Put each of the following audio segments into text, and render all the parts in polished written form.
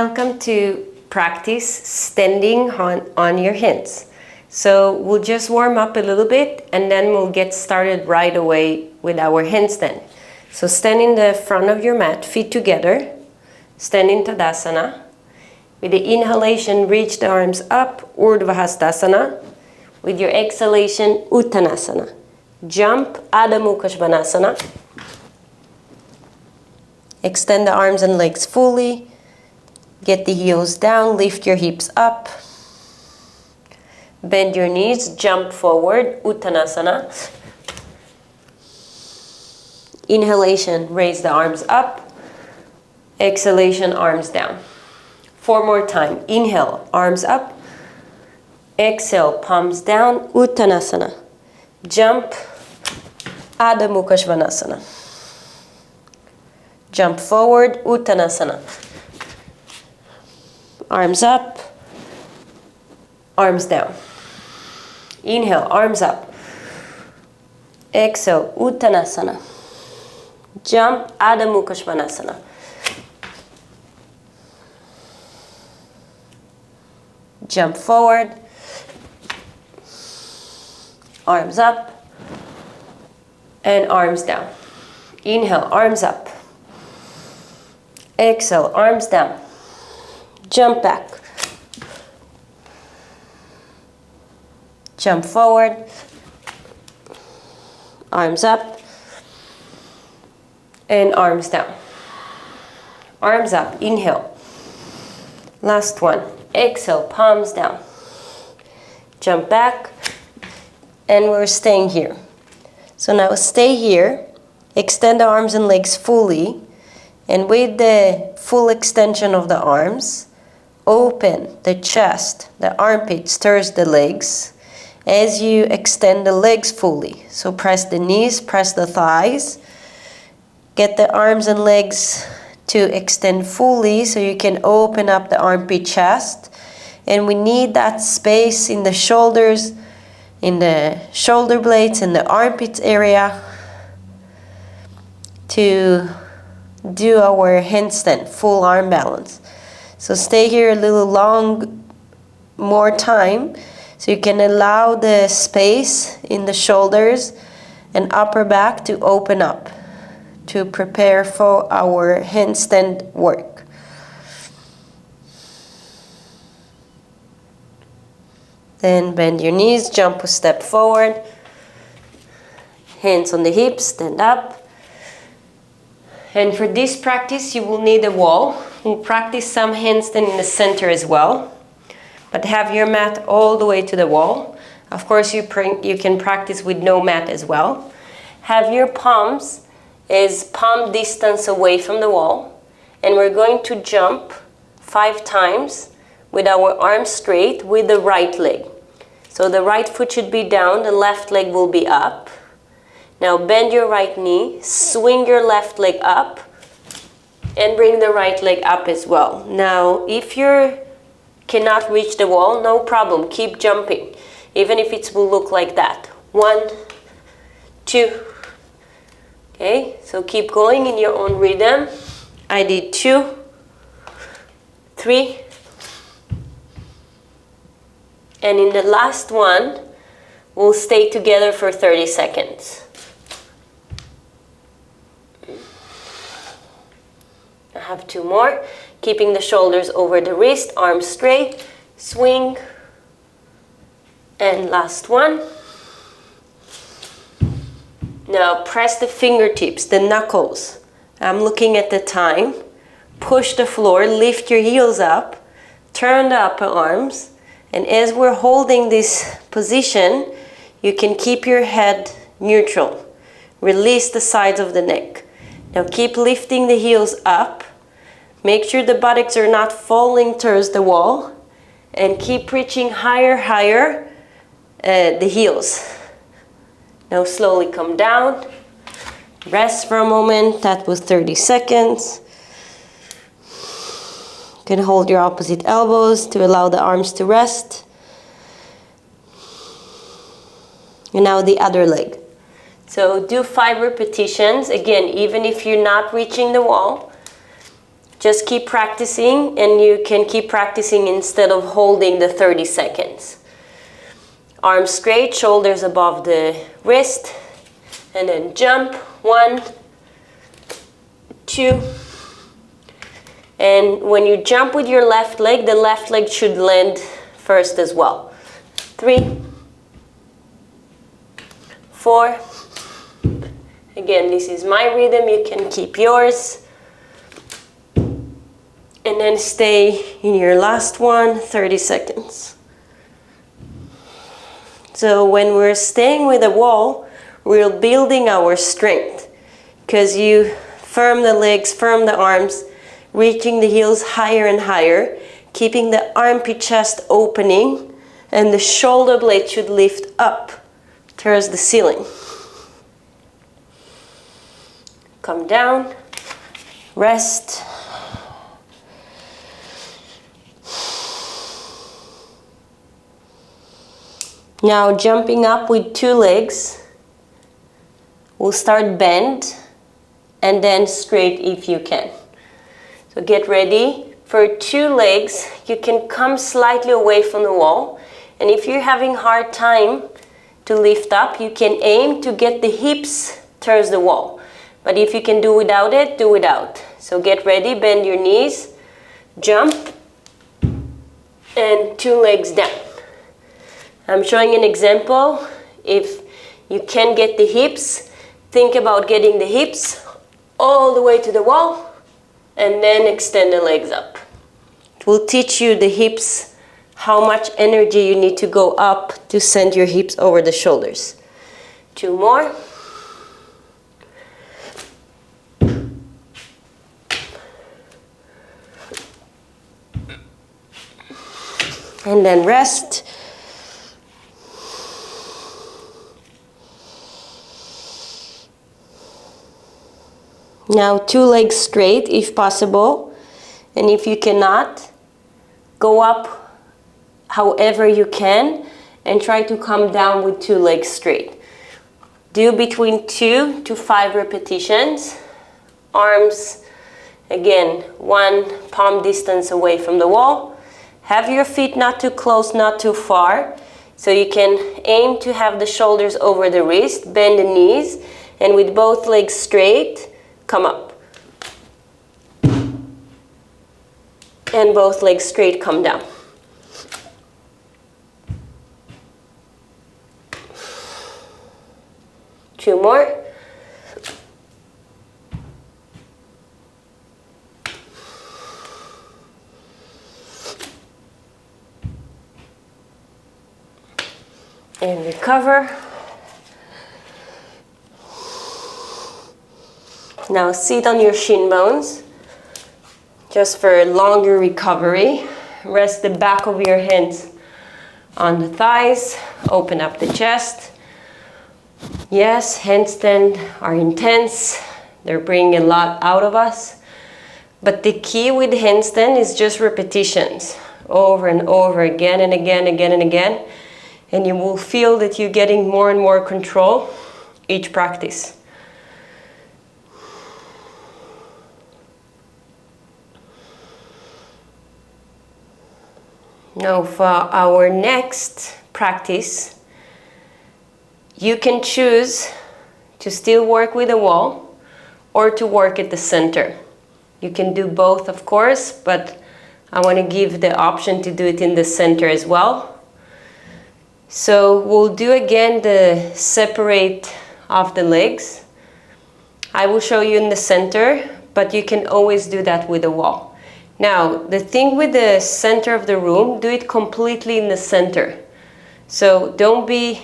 Welcome to practice standing on your hands. So we'll just warm up a little bit and then we'll get started right away with our handstand. So stand in the front of your mat, feet together, stand in Tadasana. With the inhalation, reach the arms up, Urdhva Hastasana. With your exhalation, Uttanasana. Jump, Adho Mukha Svanasana. Extend the arms and legs fully. Get the heels down, lift your hips up. Bend your knees, jump forward, Uttanasana. Inhalation, raise the arms up. Exhalation, arms down. 4 more times. Inhale, arms up. Exhale, palms down, Uttanasana. Jump, Adho Mukha Svanasana. Jump forward, Uttanasana. Arms up, arms down. Inhale, arms up. Exhale, Uttanasana. Jump, Adho Mukha Svanasana. Jump forward. Arms up. And arms down. Inhale, arms up. Exhale, arms down. Jump back. Jump forward. Arms up. And arms down. Arms up. Inhale. Last one. Exhale. Palms down. Jump back. And we're staying here. So now stay here. Extend the arms and legs fully. And with the full extension of the arms, open the chest, the armpit stirs the legs as you extend the legs fully. So press the knees, press the thighs. Get the arms and legs to extend fully so you can open up the armpit chest. And we need that space in the shoulders, in the shoulder blades, in the armpit area to do our handstand, full arm balance. So stay here a little long, more time, so you can allow the space in the shoulders and upper back to open up, to prepare for our handstand work. Then bend your knees, jump a step forward, hands on the hips, stand up. And for this practice, you will need a wall. We'll practice some handstand in the center as well. But have your mat all the way to the wall. Of course, you can practice with no mat as well. Have your palms as palm distance away from the wall. And we're going to jump 5 times with our arms straight with the right leg. So the right foot should be down, the left leg will be up. Now bend your right knee, swing your left leg up, and bring the right leg up as well. Now, if you cannot reach the wall, no problem, keep jumping, even if it will look like that. 1, 2, okay, so keep going in your own rhythm. I did 2, 3, and in the last one, we'll stay together for 30 seconds. I have 2 more. Keeping the shoulders over the wrist, arms straight, swing, and last one. Now press the fingertips, the knuckles. I'm looking at the time. Push the floor, lift your heels up, turn the upper arms, and as we're holding this position, you can keep your head neutral. Release the sides of the neck. Now keep lifting the heels up. Make sure the buttocks are not falling towards the wall. And keep reaching higher, higher, the heels. Now slowly come down. Rest for a moment. That was 30 seconds. You can hold your opposite elbows to allow the arms to rest. And now the other leg. So do 5 repetitions. Again, even if you're not reaching the wall, Just keep practicing, and you can keep practicing instead of holding the 30 seconds. Arms straight, shoulders above the wrist, and then jump. 1, 2. And when you jump with your left leg, the left leg should land first as well. 3, 4. Again, this is my rhythm, you can keep yours. And then stay in your last one, 30 seconds. So when we're staying with the wall, we're building our strength, because you firm the legs, firm the arms, reaching the heels higher and higher, keeping the armpit chest opening, and the shoulder blade should lift up towards the ceiling. Come down, rest. Now jumping up with 2 legs. We'll start bend and then straight if you can. So get ready. For 2 legs, you can come slightly away from the wall. And if you're having hard time to lift up, you can aim to get the hips towards the wall. But if you can do without it, do without. So get ready, bend your knees, jump, and 2 legs down. I'm showing an example. If you can get the hips, think about getting the hips all the way to the wall and then extend the legs up. It will teach you the hips, how much energy you need to go up to send your hips over the shoulders. 2 more. And then rest. Now 2 legs straight if possible, and if you cannot, go up however you can and try to come down with 2 legs straight. Do between 2 to 5 repetitions. Arms, again, 1 palm distance away from the wall. Have your feet not too close, not too far, so you can aim to have the shoulders over the wrist, bend the knees, and with both legs straight, come up. And both legs straight, come down. Two more. And recover. Now sit on your shin bones, just for a longer recovery. Rest the back of your hands on the thighs, open up the chest. Yes, handstand are intense, they're bringing a lot out of us. But the key with handstand is just repetitions, over and over again and again, again and again. And you will feel that you're getting more and more control each practice. Now for our next practice, you can choose to still work with the wall or to work at the center. You can do both, of course, but I want to give the option to do it in the center as well. So we'll do again the separate of the legs. I will show you in the center, but you can always do that with the wall. Now, the thing with the center of the room, do it completely in the center. So don't be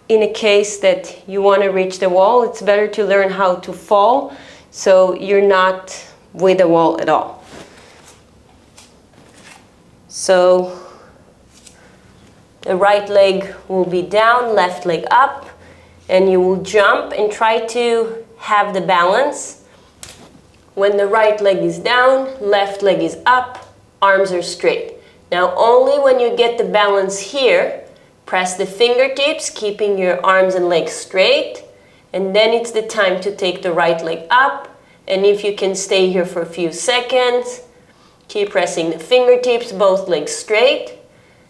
in a case that you want to reach the wall. It's better to learn how to fall so you're not with the wall at all. So the right leg will be down, left leg up, and you will jump and try to have the balance. When the right leg is down, left leg is up, arms are straight. Now only when you get the balance here, press the fingertips, keeping your arms and legs straight, and then it's the time to take the right leg up. And if you can stay here for a few seconds, Keep pressing the fingertips, both legs straight,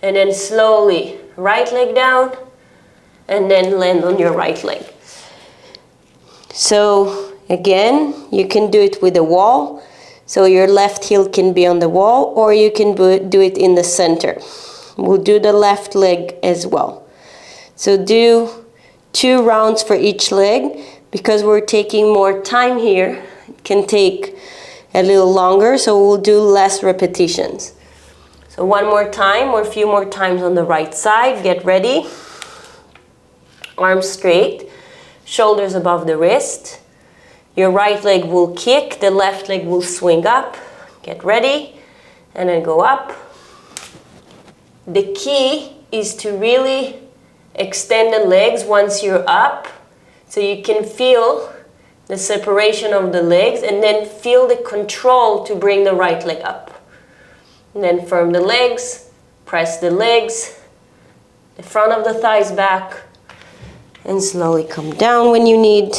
and then slowly right leg down, and then land on your right leg. So again, you can do it with a wall. So your left heel can be on the wall, or you can do it in the center. We'll do the left leg as well. So do 2 rounds for each leg. Because we're taking more time here, it can take a little longer, so we'll do less repetitions. So one more time, or a few more times on the right side. Get ready. Arms straight, shoulders above the wrist. Your right leg will kick, the left leg will swing up. Get ready, and then go up. The key is to really extend the legs once you're up, so you can feel the separation of the legs, and then feel the control to bring the right leg up. And then firm the legs, press the legs, the front of the thighs back, and slowly come down when you need.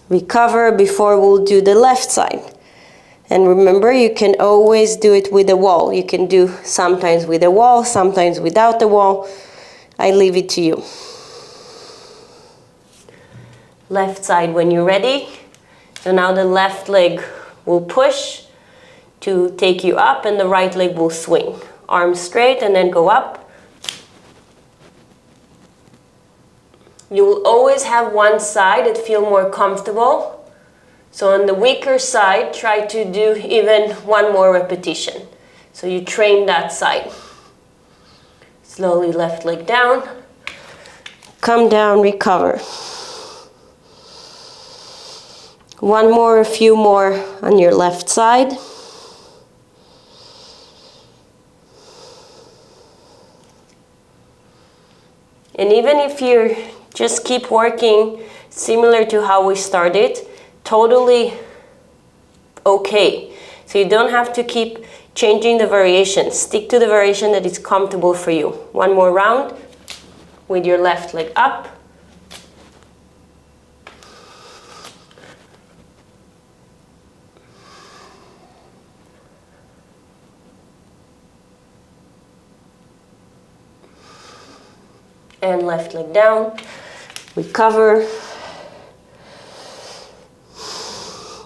Recover before we'll do the left side. And remember, you can always do it with a wall. You can do sometimes with a wall, sometimes without the wall. I leave it to you. Left side when you're ready. So now the left leg will push to take you up, and the right leg will swing. Arms straight, and then go up. You will always have one side that feels more comfortable. So on the weaker side, try to do even one more repetition. So you train that side. Slowly left leg down. Come down, recover. One more, a few more on your left side. And even if you just keep working similar to how we started, totally okay. So you don't have to keep changing the variation. Stick to the variation that is comfortable for you. One more round with your left leg up. And left leg down. Recover.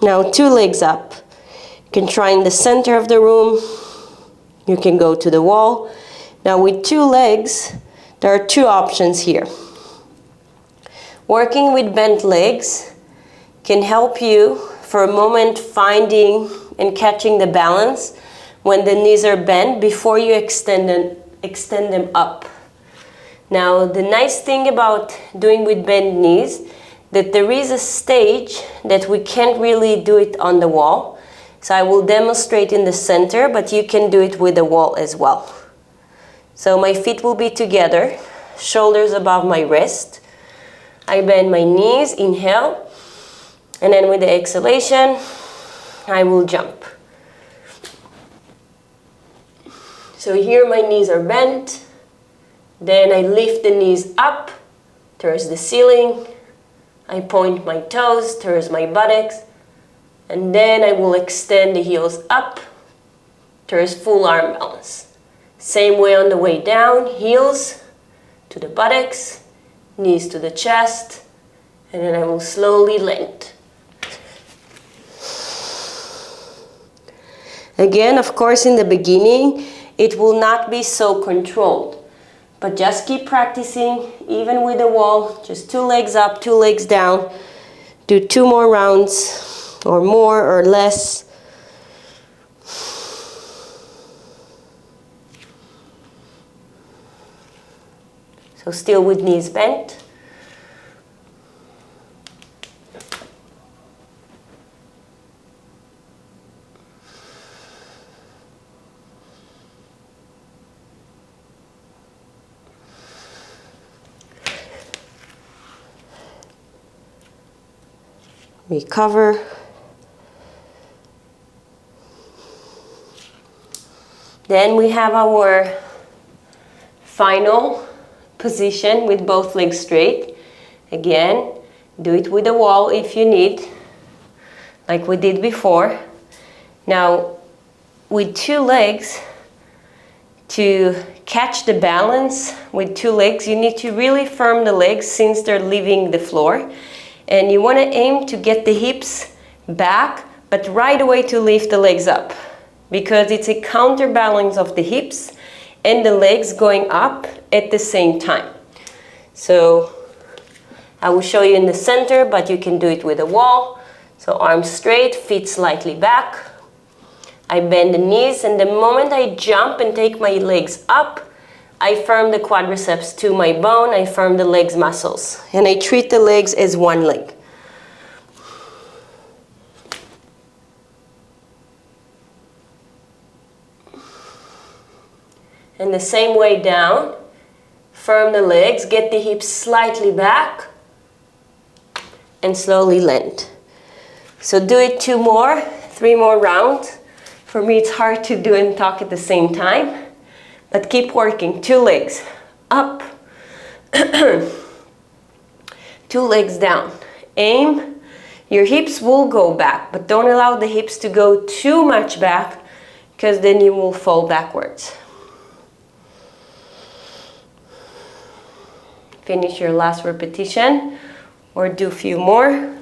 Now 2 legs up. You can try in the center of the room. You can go to the wall. Now with 2 legs, there are 2 options here. Working with bent legs can help you for a moment finding and catching the balance when the knees are bent before you extend them up. Now, the nice thing about doing with bent knees, that there is a stage that we can't really do it on the wall. So I will demonstrate in the center, but you can do it with the wall as well. So my feet will be together, shoulders above my wrist. I bend my knees, inhale, and then with the exhalation, I will jump. So here my knees are bent. Then I lift the knees up towards the ceiling. I point my toes towards my buttocks. And then I will extend the heels up towards full arm balance. Same way on the way down, heels to the buttocks, knees to the chest, and then I will slowly land. Again, of course, in the beginning, it will not be so controlled. But just keep practicing, even with the wall, just 2 legs up, 2 legs down. Do 2 more rounds, or more or less. So still with knees bent. Recover. Then we have our final position with both legs straight. Again, do it with the wall if you need, like we did before. Now, with 2 legs, to catch the balance with 2 legs, you need to really firm the legs since they're leaving the floor. And you want to aim to get the hips back, but right away to lift the legs up, because it's a counterbalance of the hips and the legs going up at the same time. So I will show you in the center, but you can do it with a wall. So arms straight, feet slightly back. I bend the knees, and the moment I jump and take my legs up, I firm the quadriceps to my bone, I firm the legs muscles, and I treat the legs as one leg. And the same way down, firm the legs, get the hips slightly back, and slowly land. So do it 2 more, 3 more rounds. For me, it's hard to do and talk at the same time, but keep working. 2 legs up, 2 legs down. Aim. Your hips will go back, but don't allow the hips to go too much back, because then you will fall backwards. Finish your last repetition, or do a few more.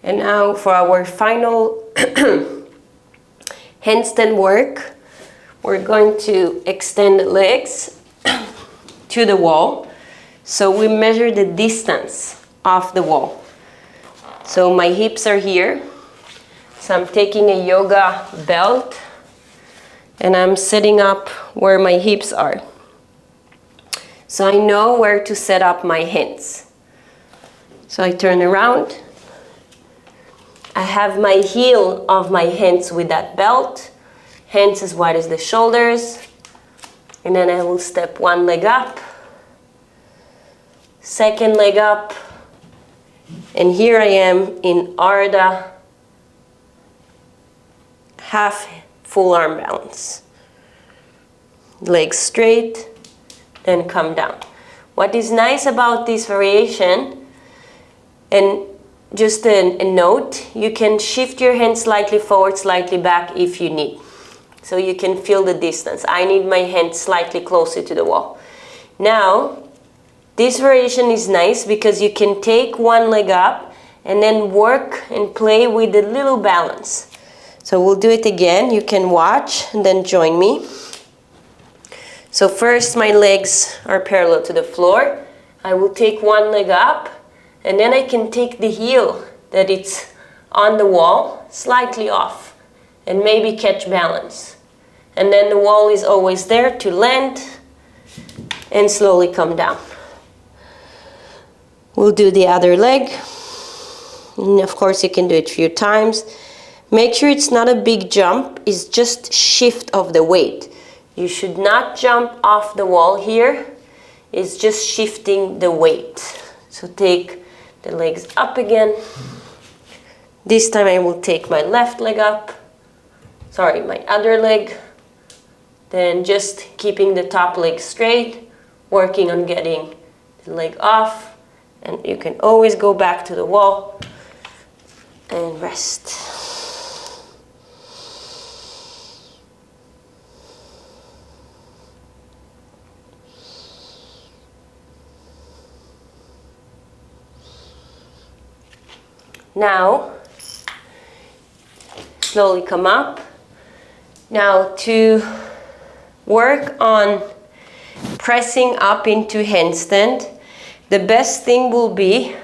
And now for our final handstand work, we're going to extend the legs to the wall. So we measure the distance of the wall. So my hips are here. So I'm taking a yoga belt and I'm setting up where my hips are. So I know where to set up my hands. So I turn around. I have my heel of my hands with that belt, hands as wide as the shoulders, and then I will step 1 leg up, 2nd leg up, and here I am in Ardha, half full arm balance. Legs straight, then come down. What is nice about this variation, and just a note, you can shift your hands slightly forward, slightly back if you need. So you can feel the distance. I need my hand slightly closer to the wall. Now, this variation is nice because you can take 1 leg up and then work and play with a little balance. So we'll do it again. You can watch and then join me. So first my legs are parallel to the floor. I will take 1 leg up, and then I can take the heel that it's on the wall slightly off and maybe catch balance. And then the wall is always there to land and slowly come down. We'll do the other leg. And of course you can do it a few times. Make sure it's not a big jump, it's just shift of the weight. You should not jump off the wall here. It's just shifting the weight. So take the legs up again. This time I will take my left leg up. Sorry, my other leg. Then just keeping the top leg straight, working on getting the leg off. And you can always go back to the wall and rest. Now, slowly come up. Now to work on pressing up into handstand, the best thing will be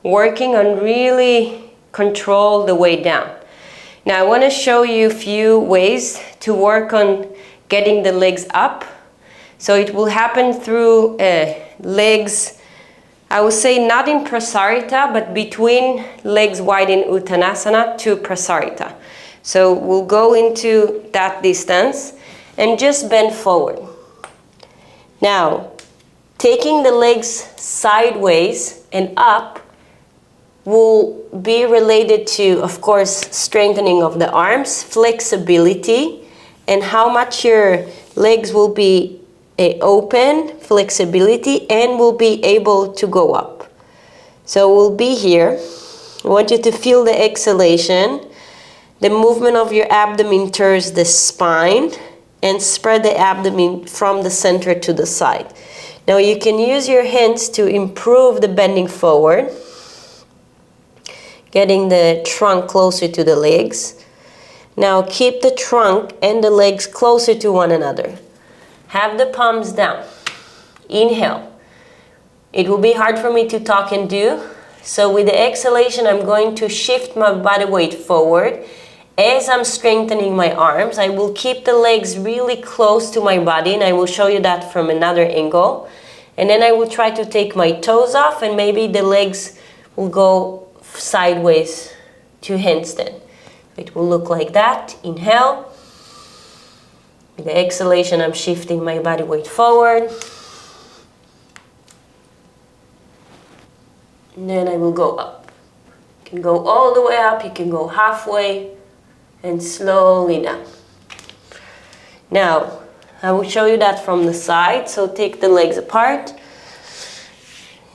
working on really control the way down. Now I want to show you a few ways to work on getting the legs up. So it will happen through legs, I would say not in Prasarita, but between legs wide in Uttanasana to Prasarita. So we'll go into that distance and just bend forward. Now, taking the legs sideways and up will be related to, of course, strengthening of the arms, flexibility, and how much your legs will be a open flexibility and will be able to go up. So we'll be here. I want you to feel the exhalation. The movement of your abdomen towards the spine and spread the abdomen from the center to the side. Now you can use your hands to improve the bending forward, getting the trunk closer to the legs. Now keep the trunk and the legs closer to one another. Have the palms down. Inhale. It will be hard for me to talk and do, so with the exhalation I'm going to shift my body weight forward. As I'm strengthening my arms, I will keep the legs really close to my body, and I will show you that from another angle. And then I will try to take my toes off, and maybe the legs will go sideways to handstand. It will look like that. Inhale. With the exhalation, I'm shifting my body weight forward. And then I will go up. You can go all the way up, you can go halfway, and slowly down. Now, I will show you that from the side, so take the legs apart.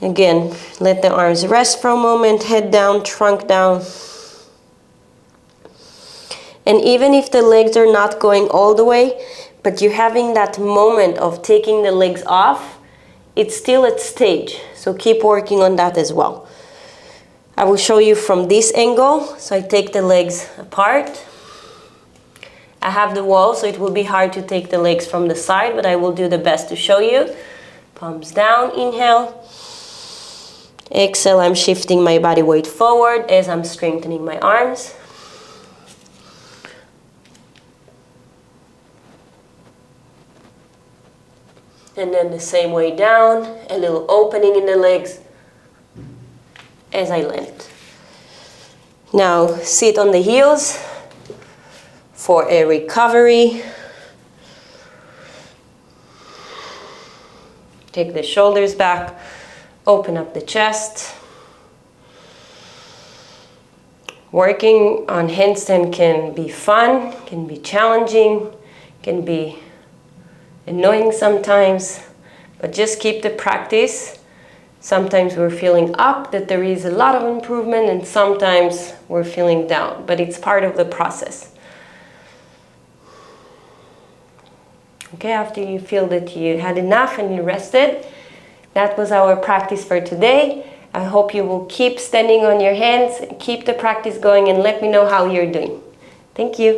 Again, let the arms rest for a moment, head down, trunk down. And even if the legs are not going all the way, but you're having that moment of taking the legs off, it's still at stage, so keep working on that as well. I will show you from this angle, so I take the legs apart. I have the wall, so it will be hard to take the legs from the side, but I will do the best to show you. Palms down, inhale. Exhale, I'm shifting my body weight forward as I'm strengthening my arms. And then the same way down, a little opening in the legs as I land. Now sit on the heels for a recovery. Take the shoulders back, open up the chest. Working on handstand can be fun, can be challenging, can be annoying sometimes, but just keep the practice. Sometimes we're feeling up, that there is a lot of improvement, and sometimes we're feeling down, but it's part of the process. Okay, after you feel that you had enough and you rested, that was our practice for today. I hope you will keep standing on your hands, keep the practice going, and let me know how you're doing. Thank you.